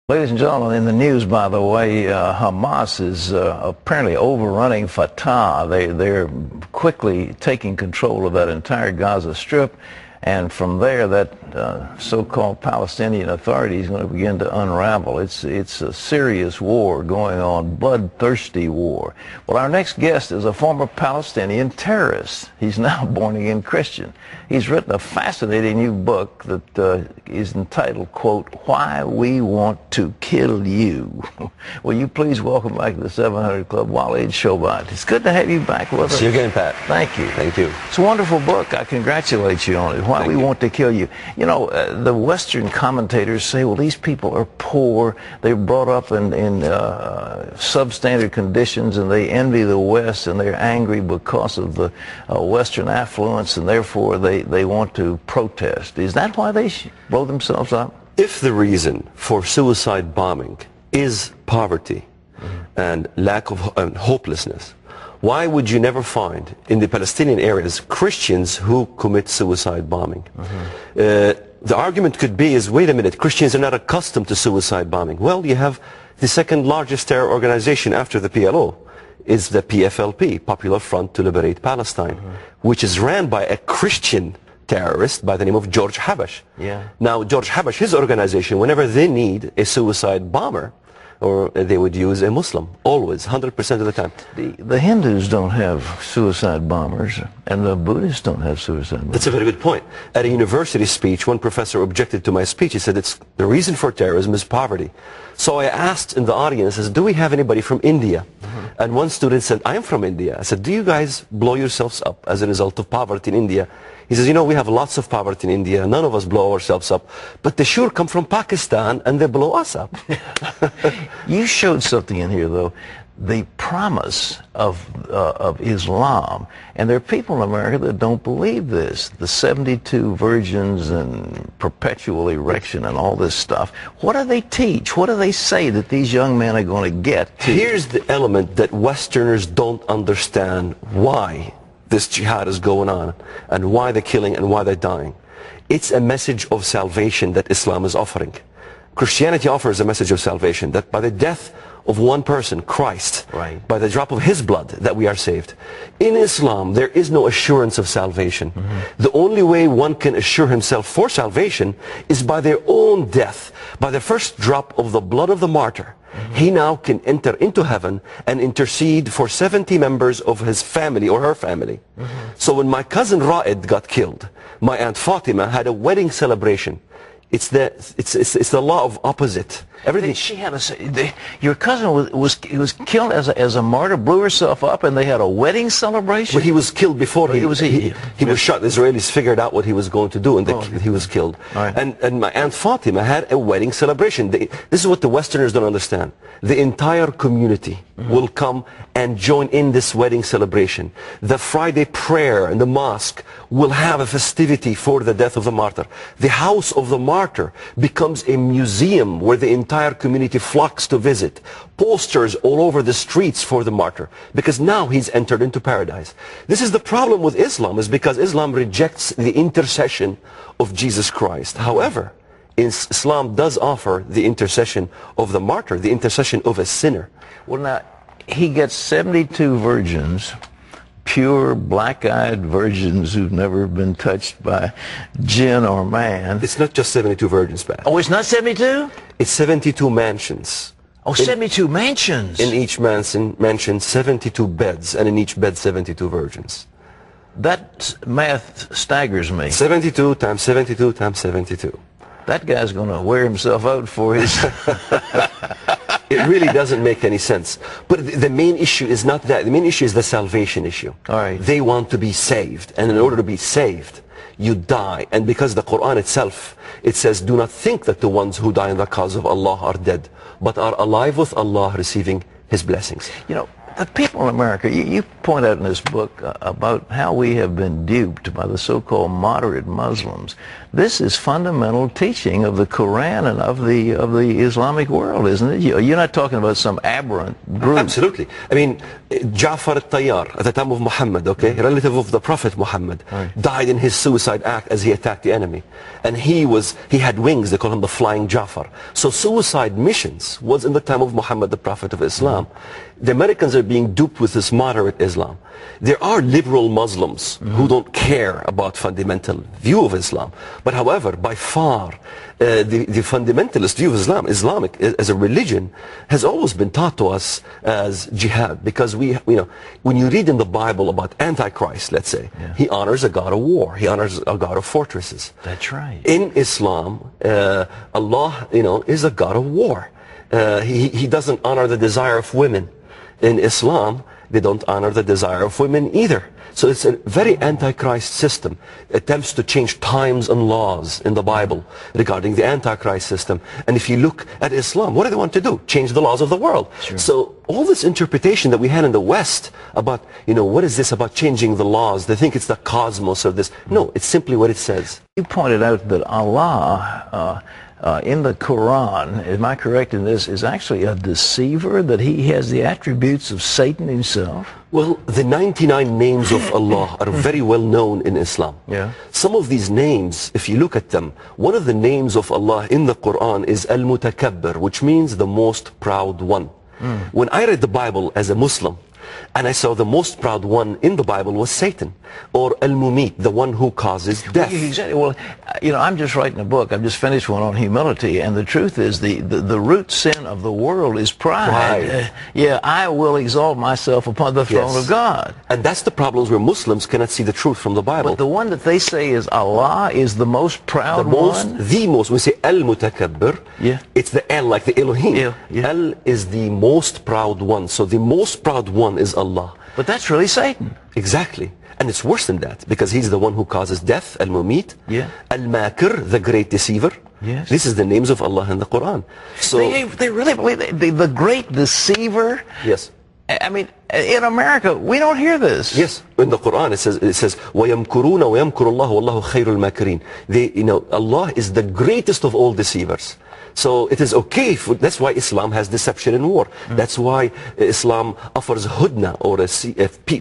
Ladies and gentlemen, in the news, by the way, Hamas is apparently overrunning Fatah. They're quickly taking control of that entire Gaza Strip, and from there, that so-called Palestinian Authority is going to begin to unravel. It's a serious war going on, bloodthirsty war. Well, our next guest is a former Palestinian terrorist. He's now born-again Christian. He's written a fascinating new book that is entitled, quote, "Why We Want to Kill You." Will you please welcome back to the 700 Club, Walid Sheobat. It's good to have you back with us. See you again, Pat. Thank you. Thank you. It's a wonderful book. I congratulate you on it. Why We Want to Kill You. You know, the Western commentators say, well, these people are poor. They're brought up in substandard conditions, and they envy the West, and they're angry because of the Western affluence, and therefore they want to protest. Is that why they blow themselves up? If the reason for suicide bombing is poverty and lack of hopelessness, why would you never find in the Palestinian areas Christians who commit suicide bombing? The argument could be is, wait a minute, Christians are not accustomed to suicide bombing. Well, you have the second largest terror organization after the PLO is the PFLP, Popular Front to Liberate Palestine, which is ran by a Christian terrorist by the name of George Habash. Yeah. Now, George Habash, his organization, whenever they need a suicide bomber, or they would use a Muslim, always, 100% of the time. The Hindus don't have suicide bombers, and the Buddhists don't have suicide bombers. That's a very good point. At a university speech, one professor objected to my speech. He said, the reason for terrorism is poverty. So I asked in the audience, do we have anybody from India? And one student said, I am from India. I said, do you guys blow yourselves up as a result of poverty in India? He says, you know, we have lots of poverty in India. None of us blow ourselves up. But they sure come from Pakistan, and they blow us up. You showed something in here, though, the promise of Islam. And there are people in America that don't believe this. The 72 virgins and perpetual erection and all this stuff. What do they teach? What do they say that these young men are going to get to? Here's the element that Westerners don't understand why this jihad is going on, and why they're killing and why they're dying. It's a message of salvation that Islam is offering. Christianity offers a message of salvation, that by the death of one person, Christ, by the drop of his blood, that we are saved. In Islam, there is no assurance of salvation. The only way one can assure himself for salvation is by their own death, by the first drop of the blood of the martyr. He now can enter into heaven and intercede for 70 members of his family or her family. So when my cousin Ra'id got killed, my Aunt Fatima had a wedding celebration. It's the law of opposite. Everything. She had your cousin was killed as a martyr, blew herself up, and they had a wedding celebration. But he was killed before he was shot. The Israelis figured out what he was going to do, and he was killed. Right. And my Aunt Fatima had a wedding celebration. This is what the Westerners don't understand. The entire community will come and join in this wedding celebration. The Friday prayer in the mosque will have a festivity for the death of the martyr. The house of the martyr becomes a museum where the entire community flocks to visit. Posters all over the streets for the martyr, because now he's entered into paradise. This is the problem with Islam, is because Islam rejects the intercession of Jesus Christ. However, Islam does offer the intercession of the martyr, the intercession of a sinner. Well, now, he gets 72 virgins, pure black-eyed virgins who've never been touched by jinn or man. It's not just 72 virgins, Pat. Oh, it's not 72? It's 72 mansions. Oh, 72 mansions. In each mansion, 72 beds, and in each bed, 72 virgins. That math staggers me. 72 times 72 times 72. That guy's going to wear himself out for his... It really doesn't make any sense. But the main issue is not that. The main issue is the salvation issue. All right. They want to be saved. And in order to be saved, you die. And because the Quran itself, it says, do not think that the ones who die in the cause of Allah are dead, but are alive with Allah, receiving His blessings. You know, The people in America, you point out in this book about how we have been duped by the so-called moderate Muslims. This is fundamental teaching of the Quran and of the Islamic world, isn't it? You're not talking about some aberrant group. Absolutely. I mean, Ja'far al-Tayyar, at the time of Muhammad, okay, relative of the Prophet Muhammad, died in his suicide act as he attacked the enemy. And he had wings, they call him the Flying Ja'far. So suicide missions was in the time of Muhammad, the Prophet of Islam. The Americans are being duped with this moderate Islam. There are liberal Muslims who don't care about fundamental view of Islam. But however, by far, the fundamentalist view of Islam, Islamic as a religion, has always been taught to us as jihad. Because when you read in the Bible about Antichrist, let's say, he honors a god of war. He honors a god of fortresses. That's right. In Islam, Allah, is a god of war. He doesn't honor the desire of women. In Islam, they don't honor the desire of women either. So it's a very antichrist system. Attempts to change times and laws in the Bible regarding the antichrist system. And if you look at Islam, what do they want to do? Change the laws of the world. Sure. So all this interpretation that we had in the West about, what is this about changing the laws? They think it's the cosmos or this. No, it's simply what it says. You pointed out that Allah in the Quran, am I correct in this, is actually a deceiver, that he has the attributes of Satan himself? Well, the 99 names of Allah are very well known in Islam. Yeah. Some of these names, if you look at them, one of the names of Allah in the Quran is Al-Mutakabbir, which means the most proud one. When I read the Bible as a Muslim, and I saw the most proud one in the Bible was Satan, or Al-Mumit, the one who causes death. Exactly. Well, I'm just writing a book. I've just finished one on humility, and the truth is the root sin of the world is pride. I will exalt myself upon the throne of God. And that's the problems where Muslims cannot see the truth from the Bible. But the one that they say is Allah is the most proud one? The most, we say Al-Mutakabbir, it's the L, like the Elohim. Al is the most proud one. So the most proud one is Allah. But that's really Satan. Exactly. And it's worse than that, because he's the one who causes death, Al-Mumit, Al-Makir, the great deceiver. Yes. This is the names of Allah in the Quran. So they really believe the great deceiver? Yes. I mean, in America, we don't hear this. Yes, in the Quran it says وَيَمْكُرُونَ وَيَمْكُرُ اللَّهُ وَاللَّهُ خَيْرُ الْمَاكِرِينَ. Allah is the greatest of all deceivers. So it is okay, that's why Islam has deception in war. That's why Islam offers hudna, or a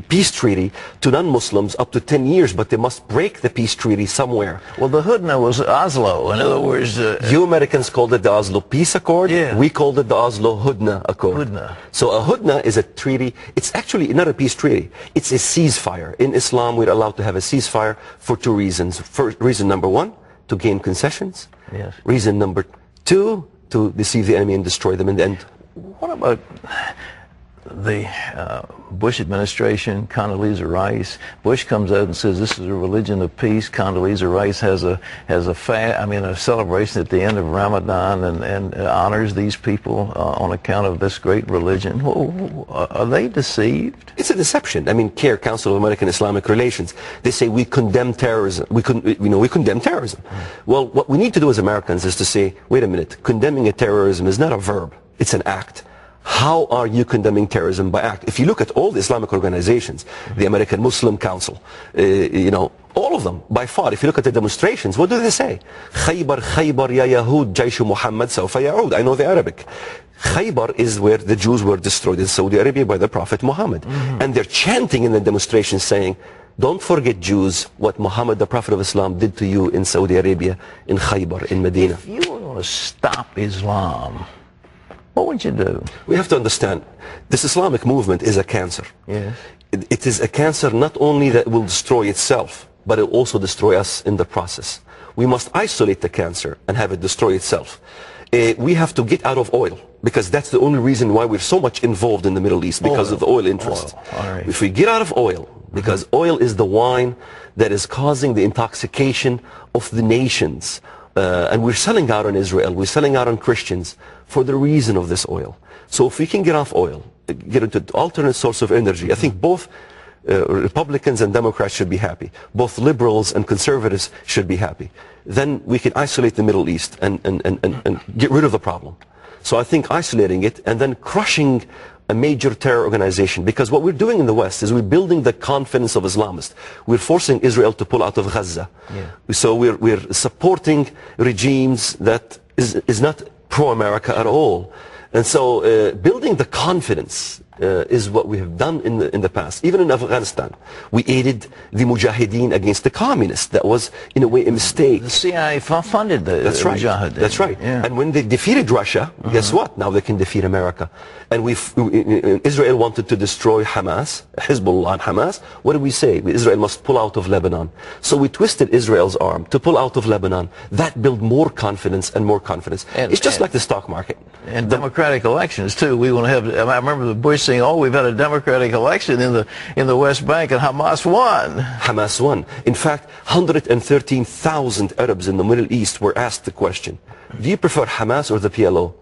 peace treaty, to non-Muslims up to 10 years, but they must break the peace treaty somewhere. Well, the hudna was Oslo. In other words... you Americans called it the Oslo Peace Accord. We called it the Oslo Hudna Accord. So a hudna is a treaty. It's actually not a peace treaty. It's a ceasefire. In Islam, we're allowed to have a ceasefire for two reasons. Reason number one, to gain concessions. Reason number two, to deceive the enemy and destroy them in the end. What about the Bush administration, Condoleezza Rice? Bush comes out and says this is a religion of peace. Condoleezza Rice has a celebration at the end of Ramadan and honors these people on account of this great religion. Well, are they deceived? It's a deception. I mean, CARE, Council of American Islamic Relations, they say we condemn terrorism. We condemn terrorism. Well, what we need to do as Americans is to say, wait a minute, condemning a terrorism is not a verb, it's an act. How are you condemning terrorism by act? If you look at all the Islamic organizations, the American Muslim Council, all of them, by far, if you look at the demonstrations, what do they say? Khaybar, Khaybar, ya Yahud, Jayshu Muhammad, sawfa ya'ud. I know the Arabic. Khaybar is where the Jews were destroyed in Saudi Arabia by the Prophet Muhammad. And they're chanting in the demonstrations saying, don't forget, Jews, what Muhammad, the Prophet of Islam, did to you in Saudi Arabia, in Khaybar, in Medina. If you were going to stop Islam, what would you do? We have to understand, this Islamic movement is a cancer. It is a cancer not only that will destroy itself, but it will also destroy us in the process. We must isolate the cancer and have it destroy itself. We have to get out of oil, because that's the only reason why we're so much involved in the Middle East, because of the oil interest. If we get out of oil, because oil is the wine that is causing the intoxication of the nations, and we're selling out on Israel, we're selling out on Christians for the reason of this oil. So if we can get off oil, get into alternate source of energy, I think both Republicans and Democrats should be happy. Both liberals and conservatives should be happy. Then we can isolate the Middle East and get rid of the problem. So I think isolating it and then crushing a major terror organization, because what we're doing in the West is we're building the confidence of Islamists. We're forcing Israel to pull out of Gaza. So we're supporting regimes that is not pro-America at all. And so building the confidence is what we have done in the past. Even in Afghanistan, we aided the Mujahideen against the communists. That was, in a way, a mistake. The CIA funded the Mujahideen. That's right. Yeah. And when they defeated Russia, guess what? Now they can defeat America. And Israel wanted to destroy Hamas, Hezbollah and Hamas. What did we say? Israel must pull out of Lebanon. So we twisted Israel's arm to pull out of Lebanon. That built more confidence and more confidence. It's just like the stock market. And democratic elections, too. We want to have, I remember the Bush saying, oh, we've had a democratic election in the West Bank, and Hamas won. Hamas won. In fact, 113,000 Arabs in the Middle East were asked the question, do you prefer Hamas or the PLO?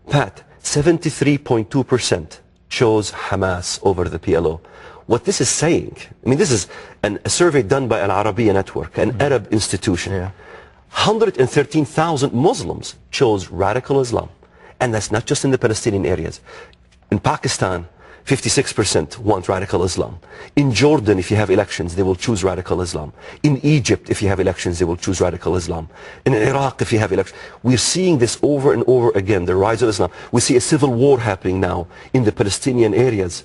Pat, 73.2% chose Hamas over the PLO. What this is saying, I mean, this is a survey done by Al Arabiya Network, an Arab institution. 113,000 Muslims chose radical Islam. And that's not just in the Palestinian areas. In Pakistan, 56% want radical Islam. In Jordan, if you have elections, they will choose radical Islam. In Egypt, if you have elections, they will choose radical Islam. In Iraq, if you have elections. We're seeing this over and over again, the rise of Islam. We see a civil war happening now in the Palestinian areas,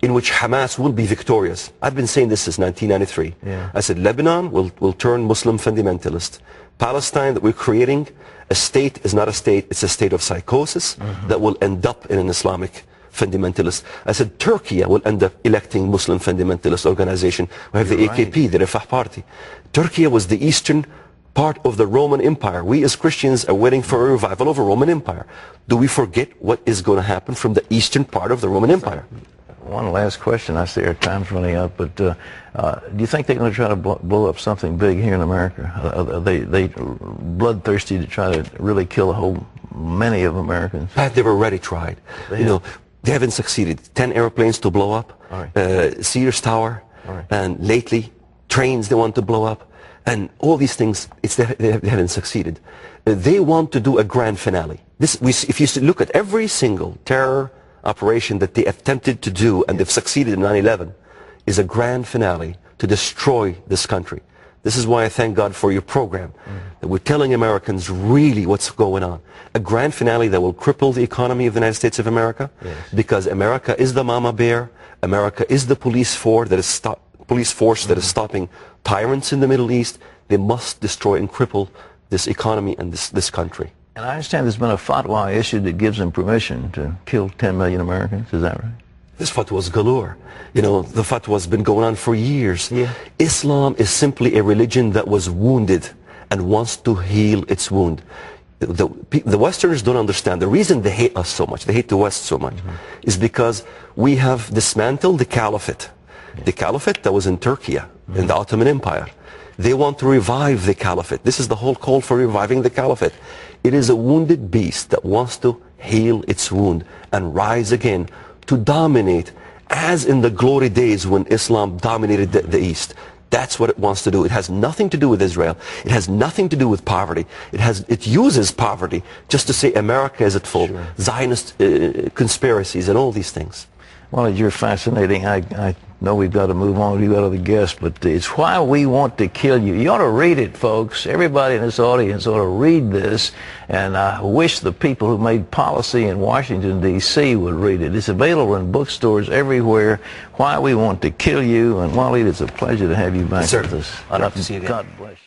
in which Hamas will be victorious. I've been saying this since 1993. I said Lebanon will turn Muslim fundamentalist. Palestine that we're creating, a state is not a state, it's a state of psychosis that will end up in an Islamic fundamentalist. I said Turkey will end up electing Muslim fundamentalist organization. We have the AKP, the Refah party. Turkey was the eastern part of the Roman Empire. We as Christians are waiting for a revival of a Roman Empire. Do we forget what is going to happen from the eastern part of the Roman Empire? One last question. I see our time's running out, but do you think they're going to try to blow up something big here in America? Are they bloodthirsty to try to really kill many of Americans? Pat, they've already tried. You know, they haven't succeeded. 10 airplanes to blow up, Sears Tower, and lately trains they want to blow up, and all these things, they haven't succeeded. They want to do a grand finale. If you look at every single terror operation that they attempted to do, and they've succeeded in 9/11, is a grand finale to destroy this country. This is why I thank God for your program, that we're telling Americans really what's going on. A grand finale that will cripple the economy of the United States of America, because America is the mama bear, America is the police force that is stopping tyrants in the Middle East. They must destroy and cripple this economy and this country. And I understand there's been a fatwa issued that gives them permission to kill 10 million Americans. Is that right? This fatwa is galore. You know, the fatwa has been going on for years. Islam is simply a religion that was wounded and wants to heal its wound. The Westerners don't understand. The reason they hate us so much, they hate the West so much, is because we have dismantled the caliphate. The caliphate that was in Turkey, in the Ottoman Empire. They want to revive the caliphate. This is the whole call for reviving the caliphate. It is a wounded beast that wants to heal its wound and rise again to dominate, as in the glory days when Islam dominated the East. That's what it wants to do. It has nothing to do with Israel. It has nothing to do with poverty. It uses poverty just to say America is at fault. Zionist conspiracies and all these things. Well, you're fascinating. I know we've got to move on. We've got other guests, but it's why we want to kill you. You ought to read it, folks. Everybody in this audience ought to read this, and I wish the people who made policy in Washington, D.C. would read it. It's available in bookstores everywhere. Why we want to kill you. And Walid, it's a pleasure to have you back with us. I'd love to see you again. God bless you.